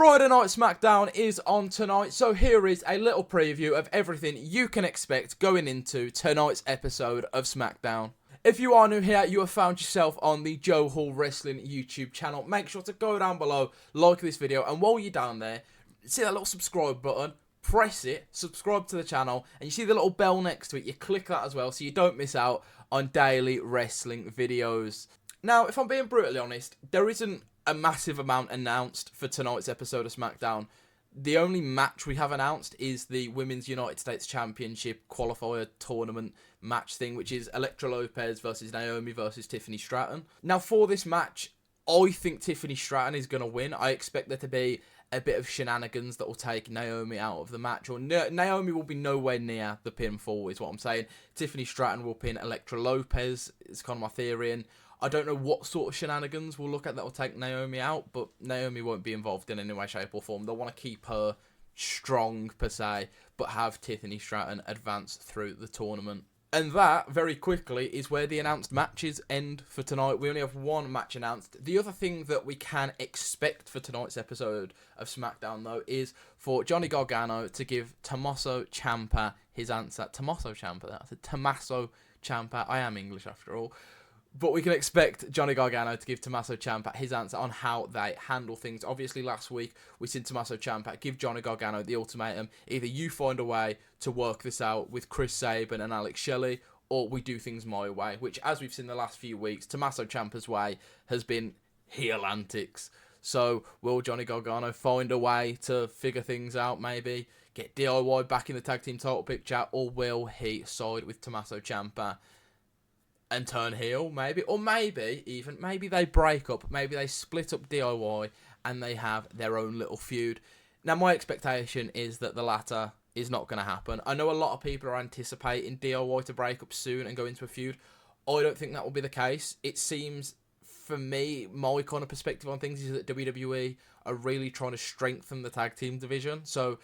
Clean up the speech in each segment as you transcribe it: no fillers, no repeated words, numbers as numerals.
Friday Night Smackdown is on tonight, so here is a little preview of everything you can expect going into tonight's episode of Smackdown. If you are new here, you have found yourself on the Joe Hall Wrestling YouTube channel. Make sure to go down below, like this video, and while you're down there, see that little subscribe button, press it, subscribe to the channel, and you see the little bell next to it, you click that as well so you don't miss out on daily wrestling videos. Now, if I'm being brutally honest, there isn't a massive amount announced for tonight's episode of SmackDown. The only match we have announced is the Women's United States Championship qualifier tournament match thing, which is Elektra Lopez versus Naomi versus Tiffany Stratton. Now, for this match, I think Tiffany Stratton is going to win. I expect there to be a bit of shenanigans that will take Naomi out of the match, or Naomi will be nowhere near the pinfall, is what I'm saying. Tiffany Stratton will pin Elektra Lopez, it's kind of my theory, and I don't know what sort of shenanigans we'll look at that will take Naomi out, but Naomi won't be involved in any way, shape or form. They'll want to keep her strong, per se, but have Tiffany Stratton advance through the tournament. And that, very quickly, is where the announced matches end for tonight. We only have one match announced. The other thing that we can expect for tonight's episode of SmackDown, though, is for Johnny Gargano to give Tommaso Ciampa his answer. Tommaso Ciampa, that's it. Tommaso Ciampa. I am English, after all. But we can expect Johnny Gargano to give Tommaso Ciampa his answer on how they handle things. Obviously, last week, we seen Tommaso Ciampa give Johnny Gargano the ultimatum. Either you find a way to work this out with Chris Sabin and Alex Shelley, or we do things my way. Which, as we've seen the last few weeks, Tommaso Ciampa's way has been heel antics. So, will Johnny Gargano find a way to figure things out, maybe? Get DIY back in the tag team title picture, or will he side with Tommaso Ciampa and turn heel, maybe? Or maybe they break up, maybe they split up DIY and they have their own little feud. Now, my expectation is that the latter is not going to happen. I know a lot of people are anticipating DIY to break up soon and go into a feud. I don't think that will be the case. It seems, for me, my kind of perspective on things is that WWE are really trying to strengthen the tag team division. So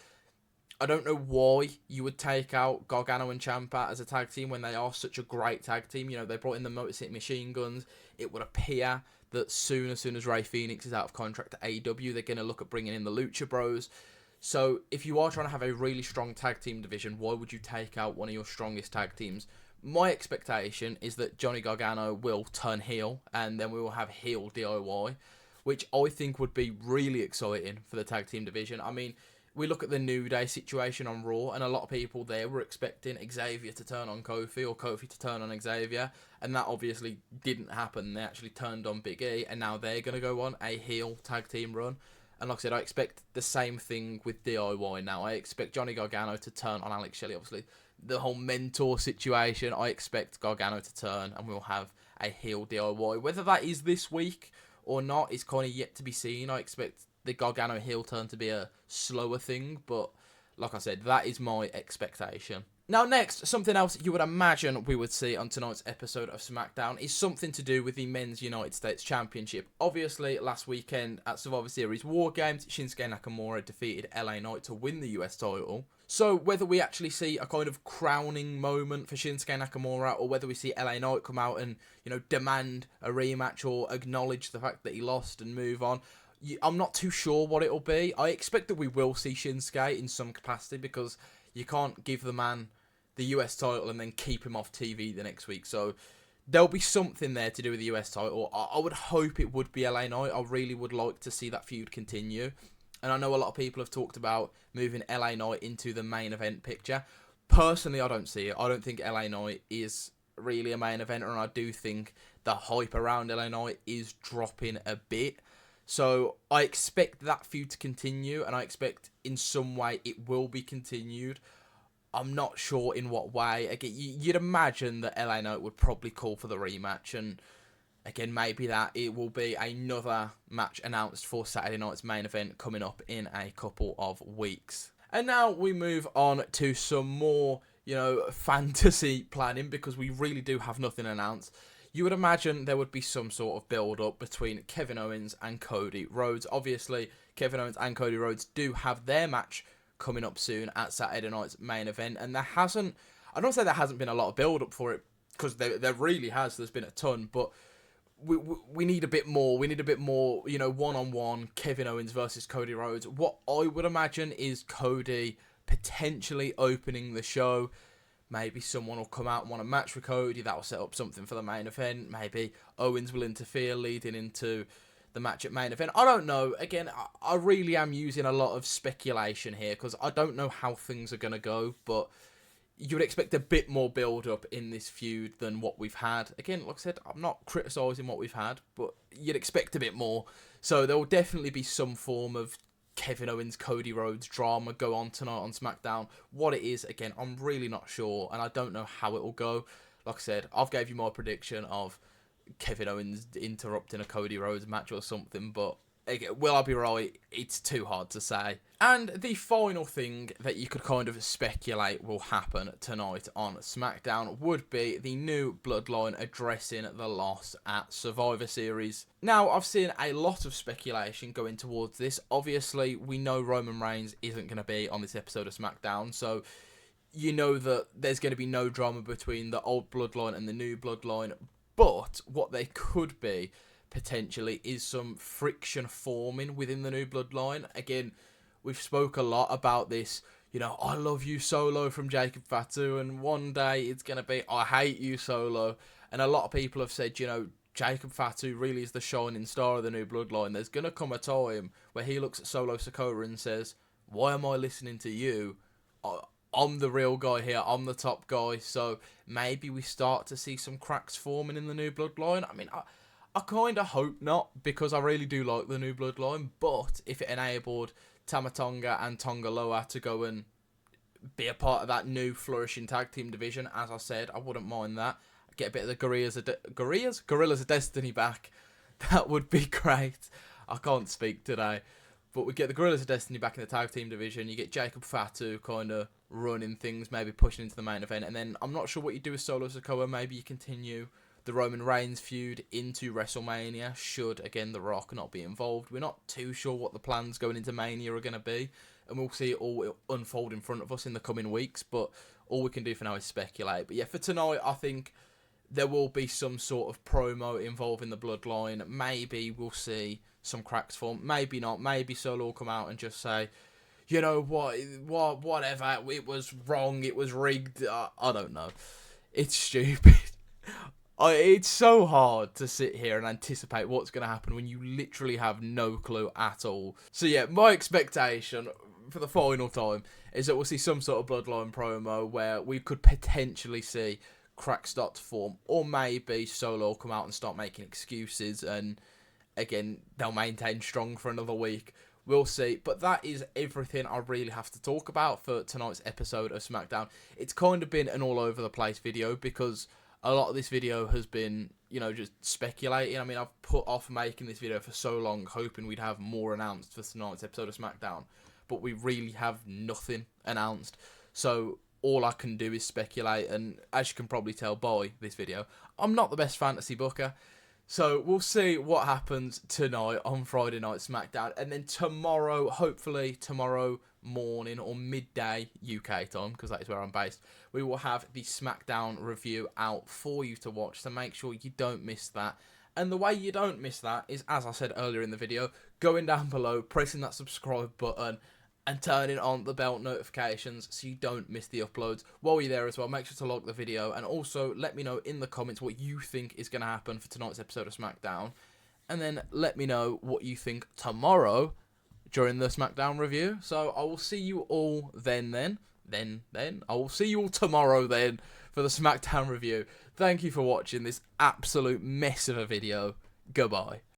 I don't know why you would take out Gargano and Ciampa as a tag team when they are such a great tag team. You know, they brought in the Motor City Machine Guns. It would appear that as soon as Rey Fenix is out of contract to AEW, they're going to look at bringing in the Lucha Bros. So if you are trying to have a really strong tag team division, why would you take out one of your strongest tag teams? My expectation is that Johnny Gargano will turn heel, and then we will have heel DIY, which I think would be really exciting for the tag team division. I mean, we look at the New Day situation on Raw, and a lot of people there were expecting Xavier to turn on Kofi, or Kofi to turn on Xavier, and that obviously didn't happen. They actually turned on Big E, and now they're going to go on a heel tag team run. And like I said, I expect the same thing with DIY now. I expect Johnny Gargano to turn on Alex Shelley, obviously. The whole mentor situation, I expect Gargano to turn, and we'll have a heel DIY. Whether that is this week or not is kind of yet to be seen. I expect the Gargano heel turn to be a slower thing, but like I said, that is my expectation. Now, next, something else you would imagine we would see on tonight's episode of SmackDown is something to do with the Men's United States Championship. Obviously, last weekend at Survivor Series War Games, Shinsuke Nakamura defeated LA Knight to win the US title. So whether we actually see a kind of crowning moment for Shinsuke Nakamura, or whether we see LA Knight come out and, you know, demand a rematch or acknowledge the fact that he lost and move on, I'm not too sure what it'll be. I expect that we will see Shinsuke in some capacity, because you can't give the man the US title and then keep him off TV the next week. So there'll be something there to do with the US title. I would hope it would be LA Knight. I really would like to see that feud continue. And I know a lot of people have talked about moving LA Knight into the main event picture. Personally, I don't see it. I don't think LA Knight is really a main eventer, and I do think the hype around LA Knight is dropping a bit. So I expect that feud to continue, and I expect in some way it will be continued. I'm not sure in what way. Again, you'd imagine that LA Knight would probably call for the rematch, and again, maybe that it will be another match announced for Saturday night's main event coming up in a couple of weeks. And now we move on to some more, fantasy planning, because we really do have nothing announced. You would imagine there would be some sort of build-up between Kevin Owens and Cody Rhodes. Obviously, Kevin Owens and Cody Rhodes do have their match coming up soon at Saturday night's main event, and I don't say there hasn't been a lot of build-up for it, because there really has. There's been a ton, but we need a bit more. We need a bit more, you know, one-on-one Kevin Owens versus Cody Rhodes. What I would imagine is Cody potentially opening the show. Maybe someone will come out and want a match with Cody. That will set up something for the main event. Maybe Owens will interfere leading into the match at main event. I don't know. Again, I really am using a lot of speculation here because I don't know how things are going to go, but you would expect a bit more build-up in this feud than what we've had. Again, like I said, I'm not criticising what we've had, but you'd expect a bit more. So there will definitely be some form of Kevin Owens, Cody Rhodes drama go on tonight on SmackDown. What it is, again, I'm really not sure, and I don't know how it will go. Like I said, I've gave you my prediction of Kevin Owens interrupting a Cody Rhodes match or something, but again, will I be right? It's too hard to say. And the final thing that you could kind of speculate will happen tonight on SmackDown would be the new bloodline addressing the loss at Survivor Series. Now, I've seen a lot of speculation going towards this. Obviously, we know Roman Reigns isn't going to be on this episode of SmackDown, so you know that there's going to be no drama between the old bloodline and the new bloodline. But what they could be potentially is some friction forming within the new bloodline. Again, we've spoke a lot about this, you know, I love you Solo from Jacob Fatu, and one day it's going to be I hate you Solo. And a lot of people have said, you know, Jacob Fatu really is the shining star of the new bloodline. There's going to come a time where he looks at Solo Sikoa and says, why am I listening to you? I'm the real guy here. I'm the top guy. So maybe we start to see some cracks forming in the new bloodline. I mean, I kind of hope not, because I really do like the new bloodline. But if it enabled Tama Tonga and Tonga Loa to go and be a part of that new flourishing tag team division, as I said, I wouldn't mind that. Get a bit of the Gorillas of Destiny back. That would be great. I can't speak today. But we get the Gorillas of Destiny back in the tag team division. You get Jacob Fatu kind of running things, maybe pushing into the main event. And then I'm not sure what you do with Solo Sikoa. Maybe you continue the Roman Reigns feud into WrestleMania, should, again, The Rock not be involved. We're not too sure what the plans going into Mania are going to be. And we'll see it all unfold in front of us in the coming weeks. But all we can do for now is speculate. But yeah, for tonight, I think there will be some sort of promo involving the bloodline. Maybe we'll see some cracks form. Maybe not. Maybe Solo will come out and just say, you know what, whatever, it was wrong, it was rigged. I don't know. It's stupid. It's so hard to sit here and anticipate what's going to happen when you literally have no clue at all. So yeah, my expectation for the final time is that we'll see some sort of bloodline promo where we could potentially see cracks start to form, or maybe Solo will come out and start making excuses, and again, they'll maintain strong for another week. We'll see. But that is everything I really have to talk about for tonight's episode of SmackDown. It's kind of been an all over the place video because a lot of this video has been, you know, just speculating. I mean, I've put off making this video for so long, hoping we'd have more announced for tonight's episode of SmackDown. But we really have nothing announced. So all I can do is speculate. And as you can probably tell by this video, I'm not the best fantasy booker. So we'll see what happens tonight on Friday Night Smackdown. And then tomorrow, hopefully tomorrow morning or midday UK time, because that is where I'm based, we will have the SmackDown review out for you to watch. So make sure you don't miss that. And the way you don't miss that is, as I said earlier in the video, going down below, pressing that subscribe button, and turning on the bell notifications so you don't miss the uploads. While you're there as well, make sure to like the video, and also let me know in the comments what you think is going to happen for tonight's episode of SmackDown. And then let me know what you think tomorrow during the SmackDown review. So I will see you all then. I will see you all tomorrow then for the SmackDown review. Thank you for watching this absolute mess of a video. Goodbye.